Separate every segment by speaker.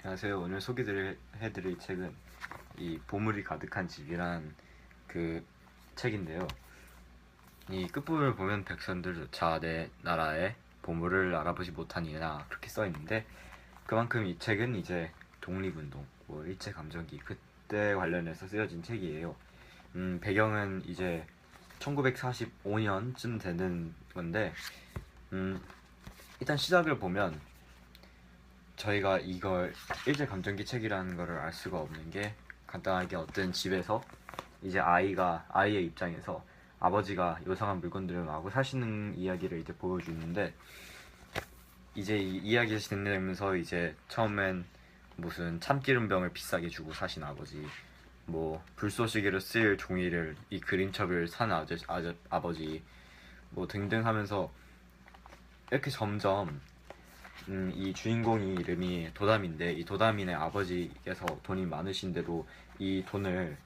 Speaker 1: 안녕하세요. 오늘 해드릴 책은 이 보물이 가득한 집이란 그 책인데요. 이 끝부분을 보면 백성들조차 내 나라의 보물을 알아보지 못하니라 그렇게 써 있는데, 그만큼 이 책은 이제 독립운동, 일제감정기 그때 관련해서 쓰여진 책이에요. 배경은 이제 1945년쯤 되는 건데, 일단 시작을 보면 저희가 이걸 일제감정기 책이라는 거를 알 수가 없는 게, 간단하게 어떤 집에서 이제 아이의 입장에서 아버지가 요상한 물건들을 마구 사시는 이야기를 이제 보여주는데, 이제 이 이야기가 진행되면서 이제 처음엔 무슨 참기름병을 비싸게 주고 사신 아버지, 뭐 불쏘시개로 쓸 종이를 이 그림첩을 산 아버지, 뭐 등등 하면서 이렇게 점점 이 주인공이 이름이 도담인데, 이 도담인의 아버지께서 돈이 많으신데도 이 돈을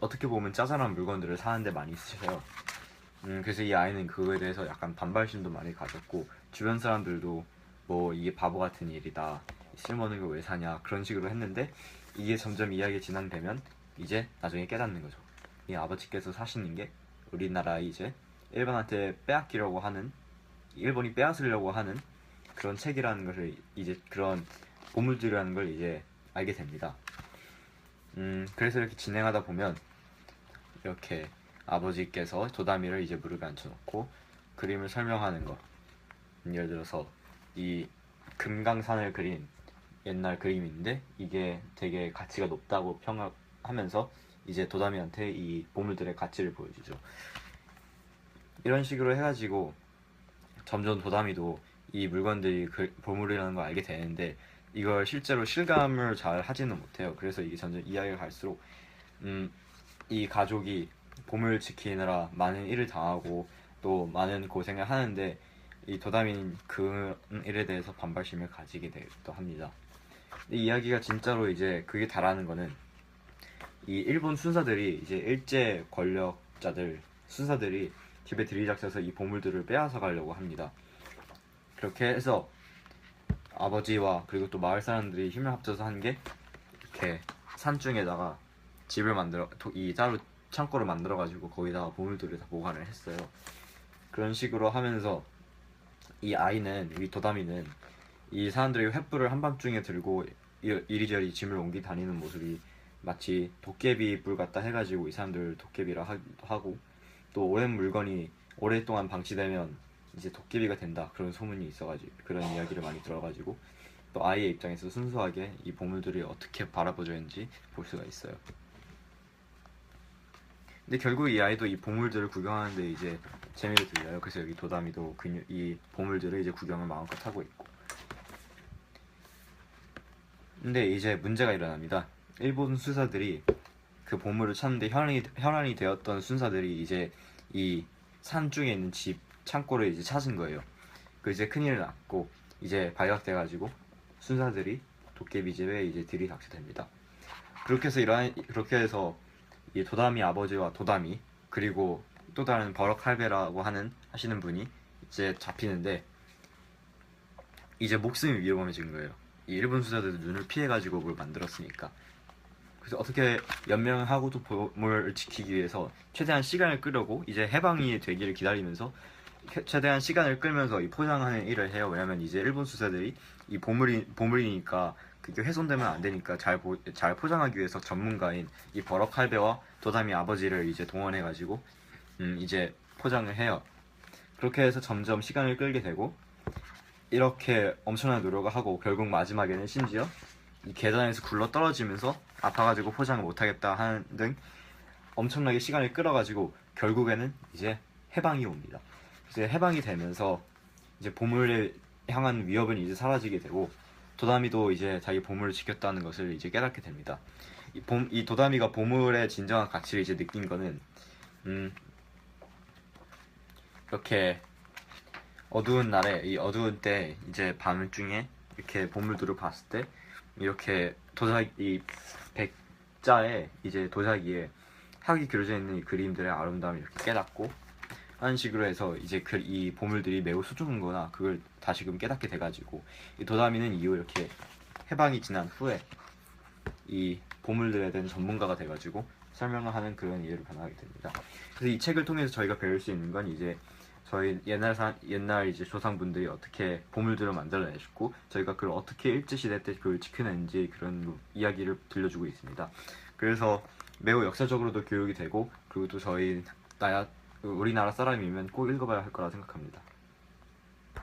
Speaker 1: 어떻게 보면 짜잘한 물건들을 사는데 많이 쓰셔요. 그래서 이 아이는 그거에 대해서 약간 반발심도 많이 가졌고, 주변 사람들도 뭐 이게 바보 같은 일이다, 쓸모없는 거 왜 사냐 그런 식으로 했는데, 이게 점점 이야기 진행되면 이제 나중에 깨닫는 거죠. 이 아버지께서 사시는 게 우리나라 이제 일본한테 빼앗기려고 하는, 일본이 빼앗으려고 하는 그런 책이라는 것을, 이제 그런 보물들이라는 걸 이제 알게 됩니다. 그래서 이렇게 진행하다 보면 이렇게 아버지께서 도다미를 이제 무릎에 앉혀놓고 그림을 설명하는 것, 예를 들어서 이 금강산을 그린 옛날 그림인데 이게 되게 가치가 높다고 평하면서 이제 도다미한테 이 보물들의 가치를 보여주죠. 이런 식으로 해가지고 점점 도다미도 이 물건들이 보물이라는 걸 알게 되는데, 이걸 실제로 실감을 잘 하지는 못해요. 그래서 이게 점점 이야기가 갈수록 이 가족이 보물 지키느라 많은 일을 당하고 또 많은 고생을 하는데, 이 도다미는 그 일에 대해서 반발심을 가지게 되기도 합니다. 이 이야기가 진짜로 이제 그게 다라는 거는, 이 일본 순사들이 이제 일제 순사들이 집에 들이닥쳐서 이 보물들을 빼앗아 가려고 합니다. 그렇게 해서 아버지와 그리고 또 마을 사람들이 힘을 합쳐서 한 게, 이렇게 산중에다가 집을 만들어, 이 따로 창고를 만들어 가지고 거기다가 보물들을 다 보관을 했어요. 그런 식으로 하면서 이 도다미는 이 사람들이 횃불을 한밤중에 들고 이리저리 짐을 옮기 다니는 모습이 마치 도깨비 불 같다 해가지고 이 사람들 도깨비라 하고, 또 오랜 물건이 오랫동안 방치되면 이제 도깨비가 된다 그런 소문이 있어가지고, 그런 이야기를 많이 들어가지고 또 아이의 입장에서 순수하게 이 보물들이 어떻게 바라보져있는지 볼 수가 있어요. 근데 결국 이 아이도 이 보물들을 구경하는데 이제 재미를 들려요. 그래서 여기 도다미도 이 보물들을 이제 구경을 마음껏 하고 있고. 근데 이제 문제가 일어납니다. 일본 수사들이 그 보물을 찾는데 혈안이 되었던 순사들이 이제 이 산중에 있는 집 창고를 이제 찾은 거예요. 그 이제 큰일 났고, 이제 발각돼가지고 순사들이 도깨비 집에 이제 들이닥쳐 됩니다. 그렇게 해서 이 도다미 아버지와 도다미, 그리고 또 다른 버럭할배라고 하시는 분이 이제 잡히는데, 이제 목숨이 위험해진 거예요. 이 일본 수사들도 눈을 피해가지고 그걸 만들었으니까. 그래서 어떻게 연명하고도 보물을 지키기 위해서 최대한 시간을 끌려고 이제 해방이 되기를 기다리면서 최대한 시간을 끌면서 이 포장하는 일을 해요. 왜냐면 이제 일본 수사들이 이 보물이니까 그게 훼손되면 안 되니까 잘 포장하기 위해서 전문가인 이 버럭 할배와 도다미 아버지를 이제 동원해가지고 이제 포장을 해요. 그렇게 해서 점점 시간을 끌게 되고, 이렇게 엄청난 노력을 하고 결국 마지막에는 심지어 이 계단에서 굴러 떨어지면서 아파가지고 포장을 못하겠다 하는 등 엄청나게 시간을 끌어가지고 결국에는 이제 해방이 옵니다. 이제 해방이 되면서 이제 보물에 향한 위협은 이제 사라지게 되고, 도다미도 이제 자기 보물을 지켰다는 것을 이제 깨닫게 됩니다. 이 도다미가 보물의 진정한 가치를 이제 느낀 거는 이렇게 어두운 날에, 이 어두운 때 이제 밤중에 이렇게 보물들을 봤을 때 이렇게 이 백자에 이제 도자기에 학이 그려져 있는 이 그림들의 아름다움을 이렇게 깨닫고 하는 식으로 해서 이제 이 보물들이 매우 소중한 거나 그걸 다시금 깨닫게 돼가지고, 이 도다미는 이후 이렇게 해방이 지난 후에 이 보물들에 대한 전문가가 돼가지고 설명을 하는 그런 이해로 변하게 됩니다. 그래서 이 책을 통해서 저희가 배울 수 있는 건 이제 저희 옛날 이제 조상분들이 어떻게 보물들을 만들어내셨고 저희가 그걸 어떻게 일제시대 때 그걸 지켜냈는지 그런 이야기를 들려주고 있습니다. 그래서 매우 역사적으로도 교육이 되고 그리고 또 우리나라 사람이면 꼭 읽어봐야 할 거라 생각합니다.